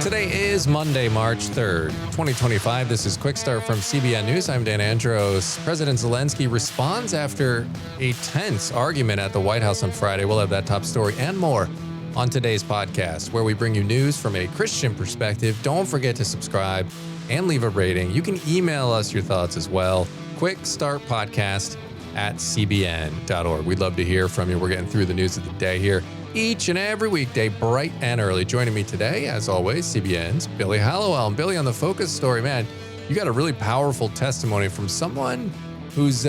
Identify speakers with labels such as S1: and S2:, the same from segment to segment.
S1: Today is Monday, March 3rd, 2025. This is Quick Start from CBN News. I'm Dan Andros. President Zelensky responds after a tense argument at the White House on Friday. We'll have that top story and more on today's podcast, where we bring you news from a Christian perspective. Don't forget to subscribe and leave a rating. You can email us your thoughts as well. quickstartpodcast@cbn.org. We'd love to hear from you. We're getting through the news of the day here each and every weekday, bright and early. Joining me today, as always, CBN's Billy Hallowell. And Billy, on the focus story, man, you got a really powerful testimony from someone who's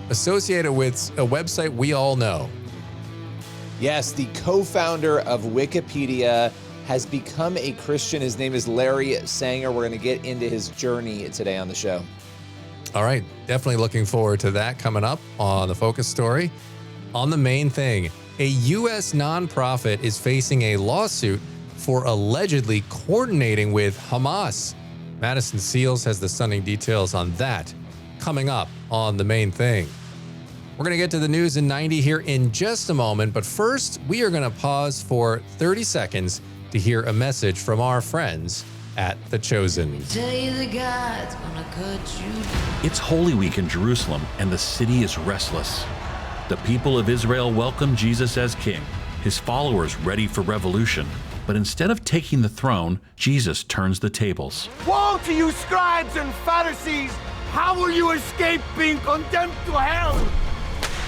S1: associated with a website we all know.
S2: Yes, the co-founder of Wikipedia has become a Christian. His name is Larry Sanger. We're going to get into his journey today on the show.
S1: All right, definitely looking forward to that coming up on the focus story. On the main thing, a U.S. nonprofit is facing a lawsuit for allegedly coordinating with Hamas. Madison Seals has the stunning details on that coming up on the main thing. We're going to get to the news in 90 here in just a moment, but first, we are going to pause for 30 seconds to hear a message from our friends at The Chosen.
S3: It's Holy Week in Jerusalem, and the city is restless. The people of Israel welcome Jesus as king, his followers ready for revolution. But instead of taking the throne, Jesus turns the tables.
S4: Woe to you, scribes and Pharisees! How will you escape being condemned to hell?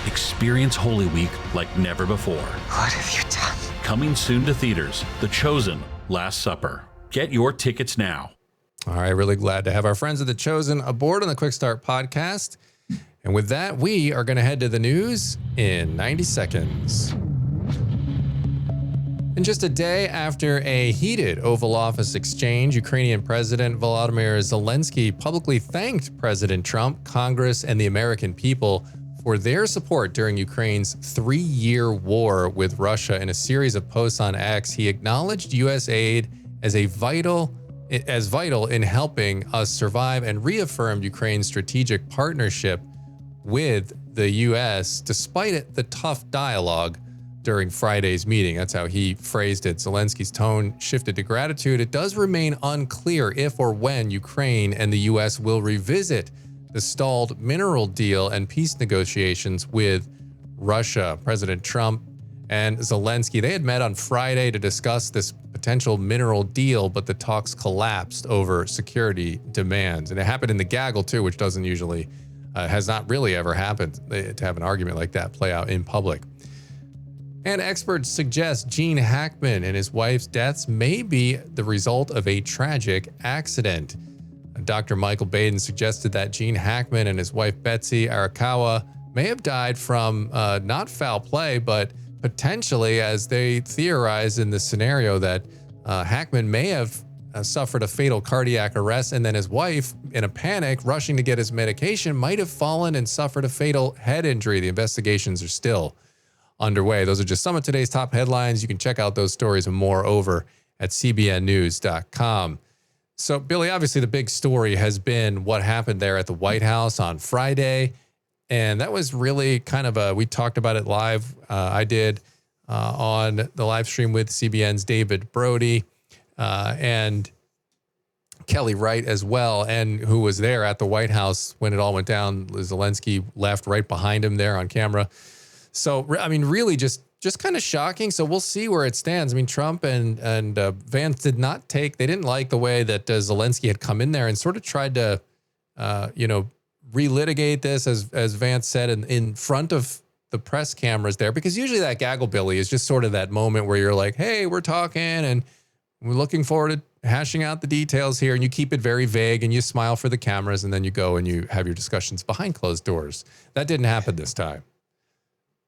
S3: Experience Holy Week like never before.
S5: What have you done?
S3: Coming soon to theaters, The Chosen, Last Supper. Get your tickets now.
S1: All right, really glad to have our friends at The Chosen aboard on the Quick Start podcast. And with that, we are going to head to the news in 90 seconds. In just a day after a heated Oval Office exchange, Ukrainian President Volodymyr Zelensky publicly thanked President Trump, Congress, and the American people for their support during Ukraine's 3-year war with Russia. In a series of posts on X, he acknowledged U.S. aid as vital in helping us survive and reaffirmed Ukraine's strategic partnership with the U.S. despite the tough dialogue during Friday's meeting. That's how he phrased it. Zelensky's tone shifted to gratitude. It does remain unclear if or when Ukraine and the U.S. will revisit the stalled mineral deal and peace negotiations with Russia. President Trump and Zelensky, they had met on Friday to discuss this potential mineral deal, but the talks collapsed over security demands. And it happened in the gaggle too, which doesn't usually has not really ever happened to have an argument like that play out in public. And experts suggest Gene Hackman and his wife's deaths may be the result of a tragic accident. Dr. Michael Baden suggested that Gene Hackman and his wife Betsy Arakawa may have died from not foul play, but potentially, as they theorize in the scenario, that Hackman may have suffered a fatal cardiac arrest, and then his wife, in a panic, rushing to get his medication, might have fallen and suffered a fatal head injury. The investigations are still underway. Those are just some of today's top headlines. You can check out those stories and more over at cbnnews.com. So, Billy, obviously the big story has been what happened there at the White House on Friday. And that was really kind of we talked about it live. I did on the live stream with CBN's David Brody and Kelly Wright as well, and who was there at the White House when it all went down. Zelensky left right behind him there on camera. So, I mean, really just kind of shocking. So we'll see where it stands. I mean, Trump and Vance they didn't like the way that Zelensky had come in there and sort of tried to, relitigate this, as Vance said, in front of the press cameras there, because usually that gaggle, Billy, is just sort of that moment where you're like, hey, we're talking and we're looking forward to hashing out the details here, and you keep it very vague and you smile for the cameras, and then you go and you have your discussions behind closed doors. That didn't happen this time.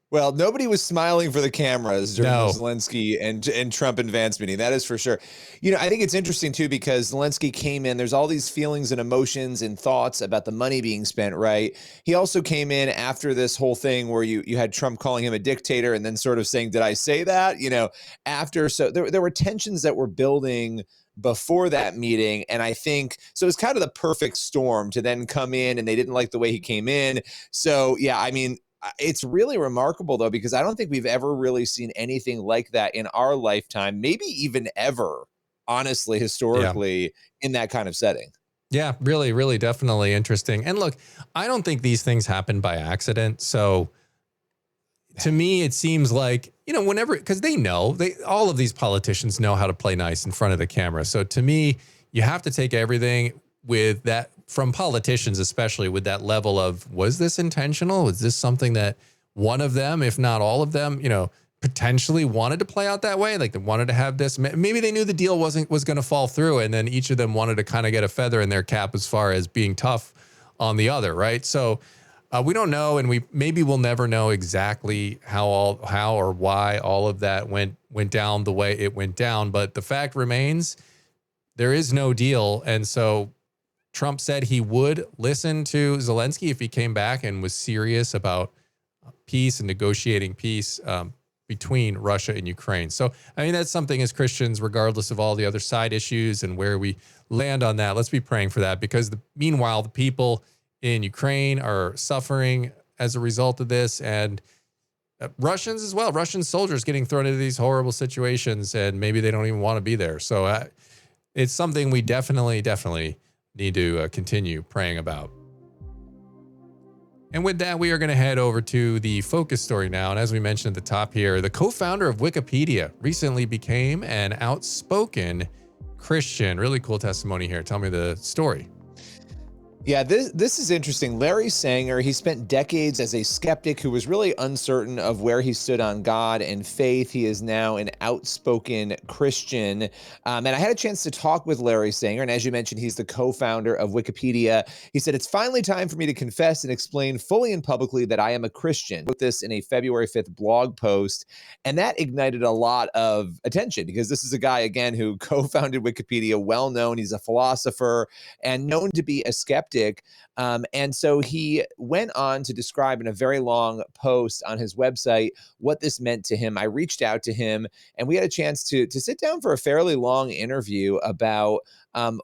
S2: Well, nobody was smiling for the cameras during the Zelensky and Trump and Vance meeting. That is for sure. You know, I think it's interesting, too, because Zelensky came in. There's all these feelings and emotions and thoughts about the money being spent, right? He also came in after this whole thing where you had Trump calling him a dictator and then sort of saying, did I say that? You know, after. So there were tensions that were building before that meeting. And I think so. It was kind of the perfect storm to then come in, and they didn't like the way he came in. So, yeah, I mean, it's really remarkable, though, because I don't think we've ever really seen anything like that in our lifetime, maybe even ever. honestly, historically, in that kind of setting.
S1: Yeah, really, really, definitely interesting. And look, I don't think these things happen by accident. So to me, it seems like, whenever, because all of these politicians know how to play nice in front of the camera. So to me, you have to take everything with that, from politicians, especially with that level of, was this intentional? Was this something that one of them, if not all of them, potentially wanted to play out that way? Like they wanted to have this, maybe they knew the deal was going to fall through. And then each of them wanted to kind of get a feather in their cap as far as being tough on the other. Right. So we don't know. And we'll never know exactly how or why all of that went down the way it went down. But the fact remains, there is no deal. And so Trump said he would listen to Zelensky if he came back and was serious about peace and negotiating peace between Russia and Ukraine. So, I mean, that's something as Christians, regardless of all the other side issues and where we land on that, let's be praying for that, because meanwhile, the people in Ukraine are suffering as a result of this, and Russians as well, Russian soldiers getting thrown into these horrible situations, and maybe they don't even want to be there. So it's something we definitely need to continue praying about. And with that, we are going to head over to the focus story now. And as we mentioned at the top here, the co-founder of Wikipedia recently became an outspoken Christian. Really cool testimony here. Tell me the story.
S2: Yeah, this is interesting. Larry Sanger, he spent decades as a skeptic who was really uncertain of where he stood on God and faith. He is now an outspoken Christian. And I had a chance to talk with Larry Sanger. And as you mentioned, he's the co-founder of Wikipedia. He said, "It's finally time for me to confess and explain fully and publicly that I am a Christian." He wrote this in a February 5th blog post. And that ignited a lot of attention because this is a guy, again, who co-founded Wikipedia, well known. He's a philosopher and known to be a skeptic. And so he went on to describe in a very long post on his website what this meant to him. I reached out to him and we had a chance to sit down for a fairly long interview about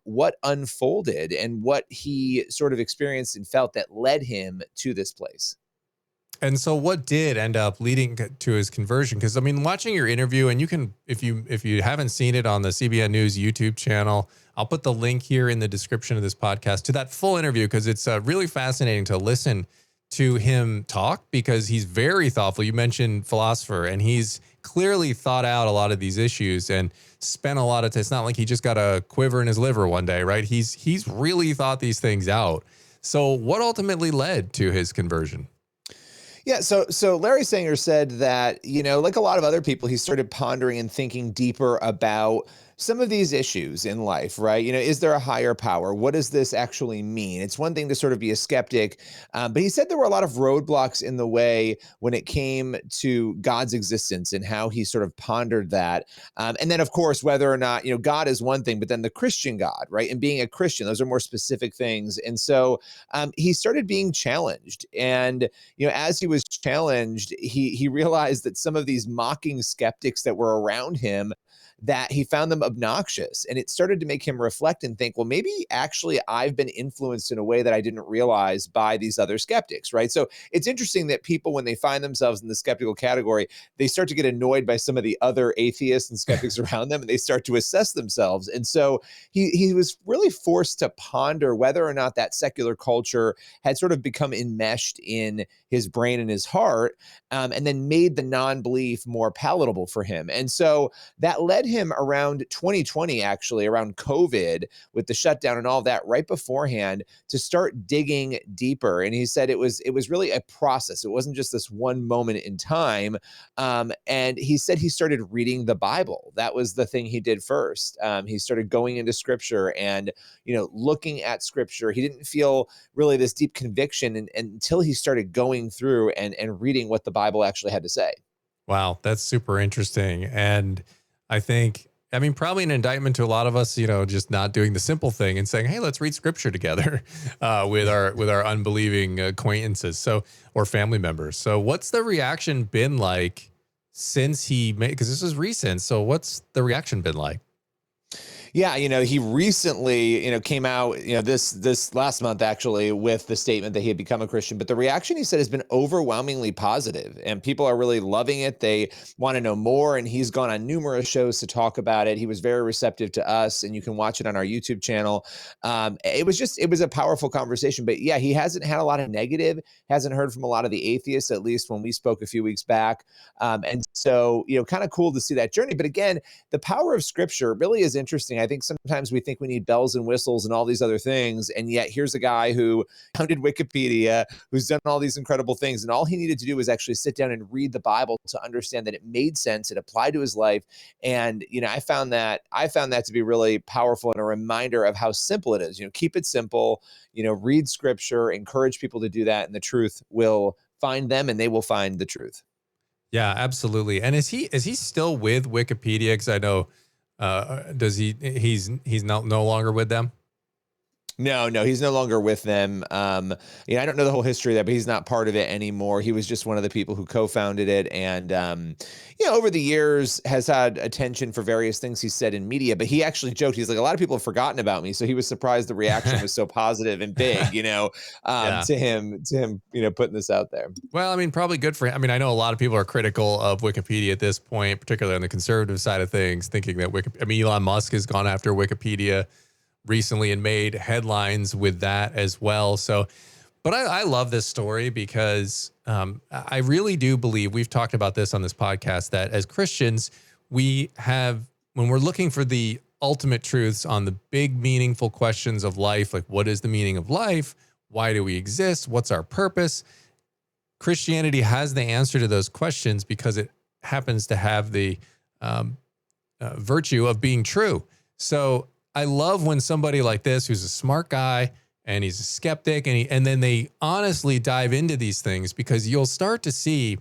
S2: what unfolded and what he sort of experienced and felt that led him to this place.
S1: And so what did end up leading to his conversion? Because I mean, watching your interview, and you can, if you haven't seen it on the CBN News YouTube channel, I'll put the link here in the description of this podcast to that full interview, because it's really fascinating to listen to him talk, because he's very thoughtful. You mentioned philosopher, and he's clearly thought out a lot of these issues and spent a lot of time. It's not like he just got a quiver in his liver one day, right? He's really thought these things out. So what ultimately led to his conversion?
S2: Yeah, so Larry Sanger said that, like a lot of other people, he started pondering and thinking deeper about some of these issues in life, right? Is there a higher power? What does this actually mean? It's one thing to sort of be a skeptic, but he said there were a lot of roadblocks in the way when it came to God's existence and how he sort of pondered that. And then, of course, whether or not, God is one thing, but then the Christian God, right? And being a Christian, those are more specific things. And so he started being challenged. And, as he was challenged, he realized that some of these mocking skeptics that were around him, that he found them obnoxious. And it started to make him reflect and think, well, maybe actually I've been influenced in a way that I didn't realize by these other skeptics, right? So it's interesting that people, when they find themselves in the skeptical category, they start to get annoyed by some of the other atheists and skeptics around them, and they start to assess themselves. And so he was really forced to ponder whether or not that secular culture had sort of become enmeshed in his brain and his heart, and then made the non-belief more palatable for him. And so that led him around 2020, actually, around COVID, with the shutdown and all that right beforehand, to start digging deeper. And he said it was really a process. It wasn't just this one moment in time. And he said he started reading the Bible. That was the thing he did first. He started going into scripture and, looking at scripture. He didn't feel really this deep conviction until he started going through and reading what the Bible actually had to say.
S1: Wow, that's super interesting. And I think, probably an indictment to a lot of us, just not doing the simple thing and saying, hey, let's read scripture together with our unbelieving acquaintances, or family members. So what's the reaction been like since he made, because this is recent. So what's the reaction been like?
S2: Yeah, he recently, came out, this last month actually with the statement that he had become a Christian. But the reaction, he said, has been overwhelmingly positive, and people are really loving it. They want to know more, and he's gone on numerous shows to talk about it. He was very receptive to us, and you can watch it on our YouTube channel. It was a powerful conversation. But yeah, he hasn't had a lot of negative, hasn't heard from a lot of the atheists, at least when we spoke a few weeks back. And so, kind of cool to see that journey. But again, the power of Scripture really is interesting. I think sometimes we think we need bells and whistles and all these other things. And yet here's a guy who founded Wikipedia, who's done all these incredible things. And all he needed to do was actually sit down and read the Bible to understand that it made sense. It applied to his life. And, I found that to be really powerful and a reminder of how simple it is. Keep it simple, read Scripture, encourage people to do that. And the truth will find them, and they will find the truth.
S1: Yeah, absolutely. And is he still with Wikipedia? Because I know, he's no longer with them?
S2: No, he's no longer with them. I don't know the whole history of that, but he's not part of it anymore. He was just one of the people who co-founded it. And, over the years has had attention for various things he said in media, but he actually joked. He's like, a lot of people have forgotten about me. So he was surprised the reaction was so positive and big, to him, putting this out there.
S1: Well, I mean, probably good for him. I mean, I know a lot of people are critical of Wikipedia at this point, particularly on the conservative side of things, thinking that Elon Musk has gone after Wikipedia recently and made headlines with that as well. So, but I love this story because I really do believe, we've talked about this on this podcast, that as Christians, we have, when we're looking for the ultimate truths on the big, meaningful questions of life, like what is the meaning of life? Why do we exist? What's our purpose? Christianity has the answer to those questions because it happens to have the virtue of being true. So I love when somebody like this, who's a smart guy and he's a skeptic, and then they honestly dive into these things, because you'll start to see,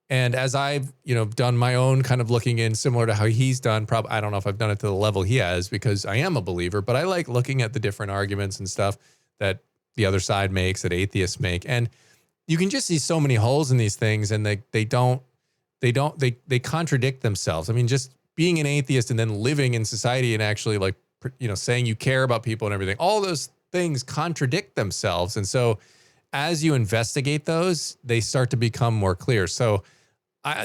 S1: and as I've, done my own kind of looking in, similar to how he's done, probably, I don't know if I've done it to the level he has because I am a believer, but I like looking at the different arguments and stuff that the other side makes, that atheists make. And you can just see so many holes in these things, and they contradict themselves. I mean, just being an atheist and then living in society and actually saying you care about people and everything, all those things contradict themselves. And so as you investigate those, they start to become more clear. So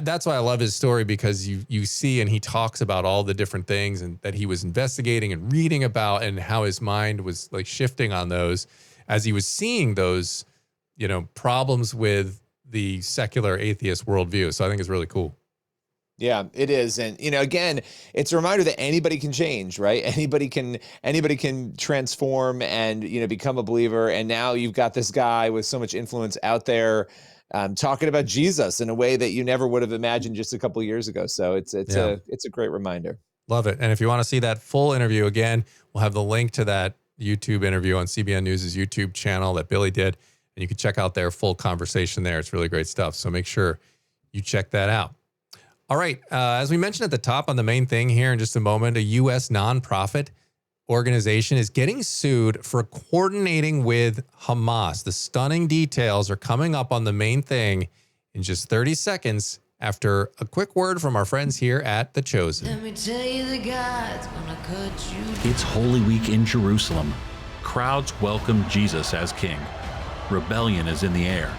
S1: that's why I love his story, because you see, and he talks about all the different things and that he was investigating and reading about, and how his mind was like shifting on those as he was seeing those, problems with the secular atheist worldview. So I think it's really cool.
S2: Yeah, it is. And, again, it's a reminder that anybody can change, right? Anybody can transform and, become a believer. And now you've got this guy with so much influence out there talking about Jesus in a way that you never would have imagined just a couple of years ago. So it's a great reminder.
S1: Love it. And if you want to see that full interview again, we'll have the link to that YouTube interview on CBN News' YouTube channel that Billy did. And you can check out their full conversation there. It's really great stuff. So make sure you check that out. All right. As we mentioned at the top on the main thing here in just a moment, a U.S. nonprofit organization is getting sued for coordinating with Hamas. The stunning details are coming up on the main thing in just 30 seconds after a quick word from our friends here at The Chosen.
S5: Let me tell you, the God's gonna cut you.
S3: It's Holy Week in Jerusalem. Crowds welcome Jesus as king. Rebellion is in the air.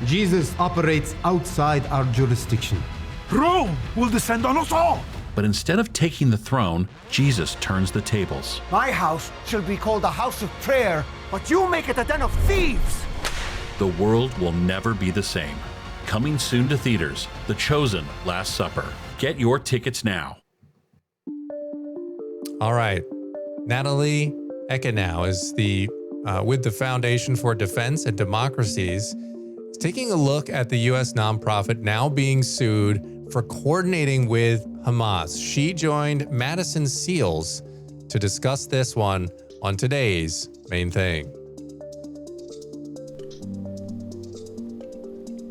S6: Jesus operates outside our jurisdiction.
S4: Rome will descend on us all.
S3: But instead of taking the throne, Jesus turns the tables.
S4: My house shall be called a house of prayer, but you make it a den of thieves.
S3: The world will never be the same. Coming soon to theaters, The Chosen Last Supper. Get your tickets now.
S1: All right. Natalie Eckenau is with the Foundation for Defense and Democracies, is taking a look at the U.S. nonprofit now being sued for coordinating with Hamas. She joined Madison Seals to discuss this one on today's main thing.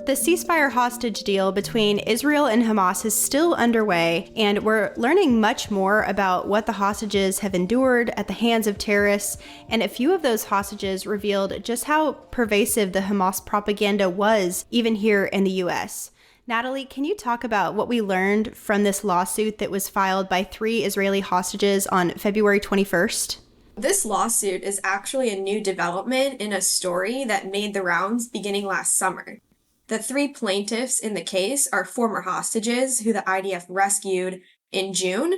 S7: The ceasefire hostage deal between Israel and Hamas is still underway, and we're learning much more about what the hostages have endured at the hands of terrorists, and a few of those hostages revealed just how pervasive the Hamas propaganda was, even here in the U.S. Natalie, can you talk about what we learned from this lawsuit that was filed by 3 Israeli hostages on February 21st?
S8: This lawsuit is actually a new development in a story that made the rounds beginning last summer. The 3 plaintiffs in the case are former hostages who the IDF rescued in June.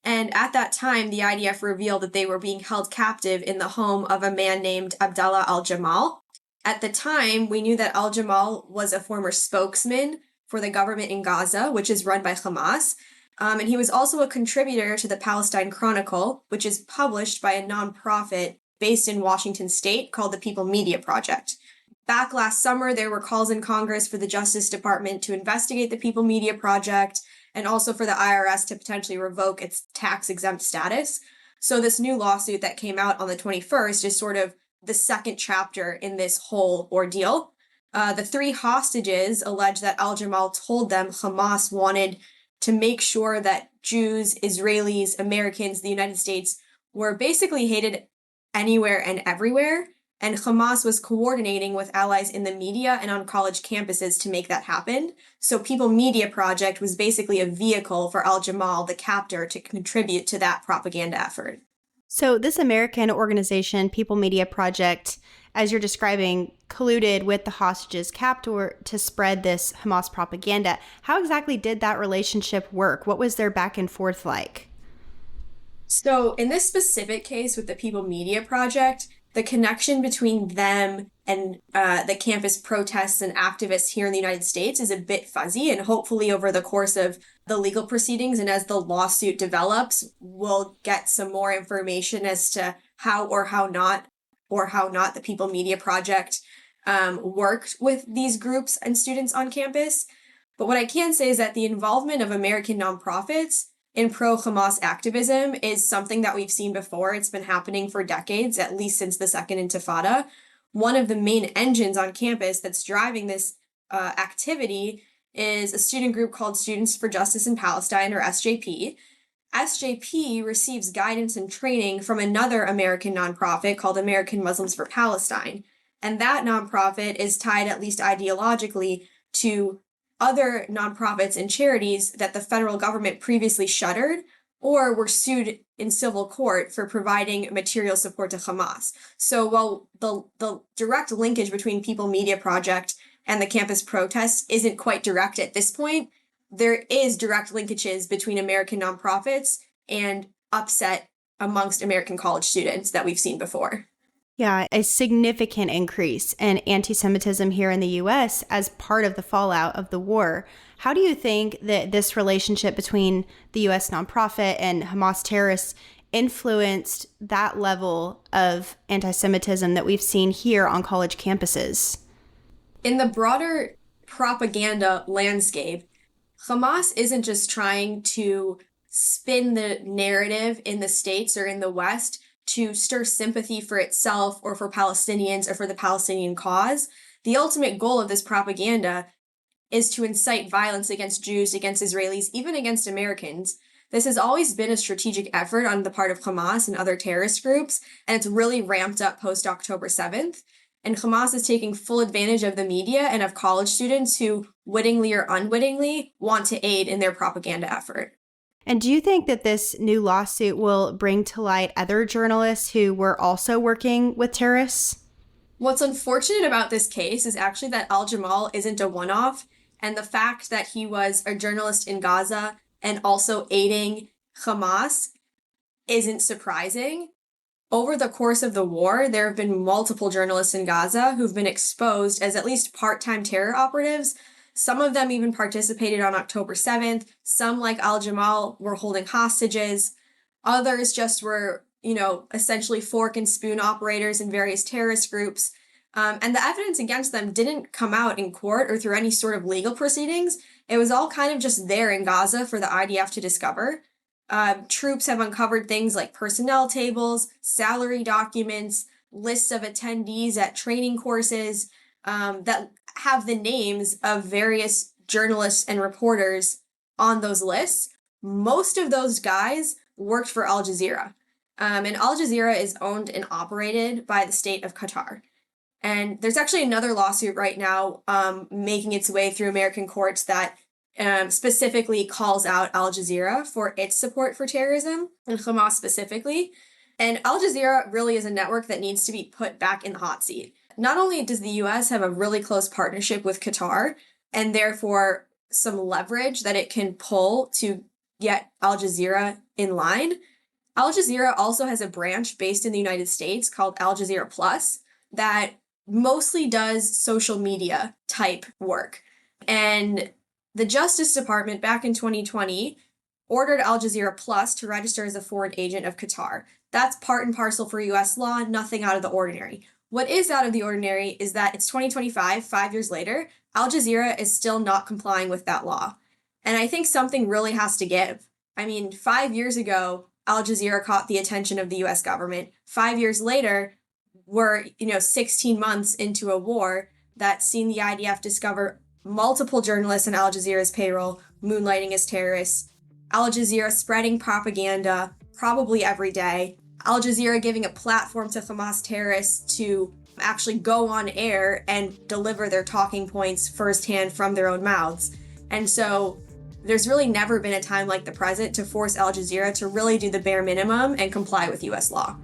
S8: And at that time, the IDF revealed that they were being held captive in the home of a man named Abdallah al-Jamal. At the time, we knew that al-Jamal was a former spokesman for the government in Gaza, which is run by Hamas. And he was also a contributor to the Palestine Chronicle, which is published by a nonprofit based in Washington state called the People Media Project. Back last summer, there were calls in Congress for the Justice Department to investigate the People Media Project and also for the IRS to potentially revoke its tax-exempt status. So this new lawsuit that came out on the 21st is sort of the second chapter in this whole ordeal. The 3 hostages allege that al-Jamal told them Hamas wanted to make sure that Jews, Israelis, Americans, the United States were basically hated anywhere and everywhere. And Hamas was coordinating with allies in the media and on college campuses to make that happen. So People Media Project was basically a vehicle for al-Jamal, the captor, to contribute to that propaganda effort.
S7: So this American organization, People Media Project, as you're describing, colluded with the hostages' captor to spread this Hamas propaganda. How exactly did that relationship work? What was their back and forth like?
S8: So in this specific case with the People Media Project, the connection between them and the campus protests and activists here in the United States is a bit fuzzy, and hopefully over the course of the legal proceedings and as the lawsuit develops, we'll get some more information as to how not the People Media Project worked with these groups and students on campus. But what I can say is that the involvement of American nonprofits in pro-Hamas activism is something that we've seen before. It's been happening for decades, at least since the Second Intifada. One of the main engines on campus that's driving this activity is a student group called Students for Justice in Palestine, or SJP. SJP receives guidance and training from another American nonprofit called American Muslims for Palestine. And that nonprofit is tied, at least ideologically, to other nonprofits and charities that the federal government previously shuttered or were sued in civil court for providing material support to Hamas. So while the direct linkage between People Media Project and the campus protests isn't quite direct at this point, there is direct linkages between American nonprofits and upset amongst American college students that we've seen before.
S7: Yeah, a significant increase in anti-Semitism here in the U.S. as part of the fallout of the war. How do you think that this relationship between the U.S. nonprofit and Hamas terrorists influenced that level of anti-Semitism that we've seen here on college campuses?
S8: In the broader propaganda landscape, Hamas isn't just trying to spin the narrative in the States or in the West to stir sympathy for itself or for Palestinians or for the Palestinian cause. The ultimate goal of this propaganda is to incite violence against Jews, against Israelis, even against Americans. This has always been a strategic effort on the part of Hamas and other terrorist groups, and it's really ramped up post-October 7th. And Hamas is taking full advantage of the media and of college students who, wittingly or unwittingly, want to aid in their propaganda effort.
S7: And do you think that this new lawsuit will bring to light other journalists who were also working with terrorists?
S8: What's unfortunate about this case is actually that al-Jamal isn't a one-off, and the fact that he was a journalist in Gaza and also aiding Hamas isn't surprising. Over the course of the war, there have been multiple journalists in Gaza who've been exposed as at least part-time terror operatives. Some of them even participated on October 7th. Some, like al-Jamal, were holding hostages. Others just were, essentially fork and spoon operators in various terrorist groups. And the evidence against them didn't come out in court or through any sort of legal proceedings. It was all kind of just there in Gaza for the IDF to discover. Troops have uncovered things like personnel tables, salary documents, lists of attendees at training courses that have the names of various journalists and reporters on those lists. Most of those guys worked for Al Jazeera. And Al Jazeera is owned and operated by the state of Qatar. And there's actually another lawsuit right now making its way through American courts that specifically calls out Al Jazeera for its support for terrorism and Hamas specifically. And Al Jazeera really is a network that needs to be put back in the hot seat. Not only does the US have a really close partnership with Qatar and therefore some leverage that it can pull to get Al Jazeera in line, Al Jazeera also has a branch based in the United States called Al Jazeera Plus that mostly does social media type work. And the Justice Department back in 2020 ordered Al Jazeera Plus to register as a foreign agent of Qatar. That's part and parcel for US law, nothing out of the ordinary. What is out of the ordinary is that it's 2025, 5 years later, Al Jazeera is still not complying with that law. And I think something really has to give. I mean, 5 years ago, Al Jazeera caught the attention of the US government. 5 years later, we're 16 months into a war that's seen the IDF discover multiple journalists on Al Jazeera's payroll moonlighting as terrorists, Al Jazeera spreading propaganda probably every day, Al Jazeera giving a platform to Hamas terrorists to actually go on air and deliver their talking points firsthand from their own mouths. And so there's really never been a time like the present to force Al Jazeera to really do the bare minimum and comply with US law.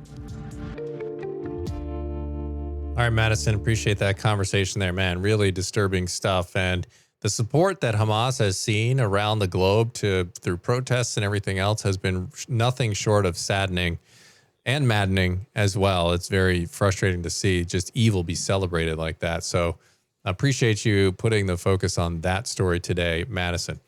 S1: All right, Madison, appreciate that conversation there, man. Really disturbing stuff. And the support that Hamas has seen around the globe through protests and everything else has been nothing short of saddening and maddening as well. It's very frustrating to see just evil be celebrated like that. So I appreciate you putting the focus on that story today, Madison.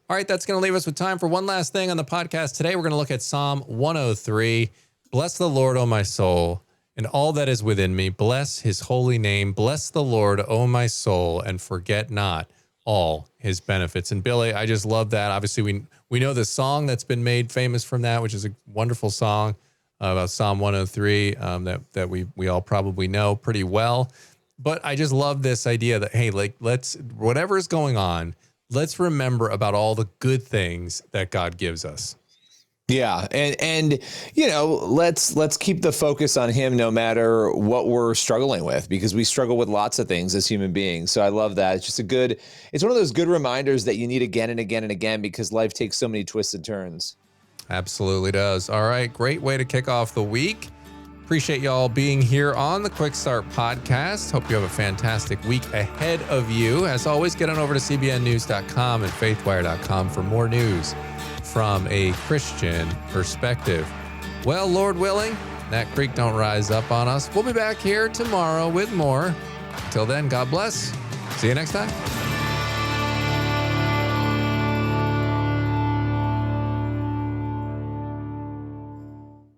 S1: All right, that's going to leave us with time for one last thing on the podcast today. We're going to look at Psalm 103. Bless the Lord, O my soul, and all that is within me. Bless his holy name. Bless the Lord, O my soul, and forget not all his benefits. And Billy, I just love that. Obviously, we know the song that's been made famous from that, which is a wonderful song about Psalm 103 that we all probably know pretty well. But I just love this idea that, hey, whatever is going on, let's remember about all the good things that God gives us.
S2: Yeah. And let's keep the focus on him no matter what we're struggling with, because we struggle with lots of things as human beings. So I love that. It's just it's one of those good reminders that you need again and again and again, because life takes so many twists and turns.
S1: Absolutely does. All right. Great way to kick off the week. Appreciate y'all being here on the Quick Start podcast. Hope you have a fantastic week ahead of you. As always, get on over to cbnnews.com and faithwire.com for more news from a Christian perspective. Well, Lord willing, that creek don't rise up on us. We'll be back here tomorrow with more. Until then, God bless. See you next time.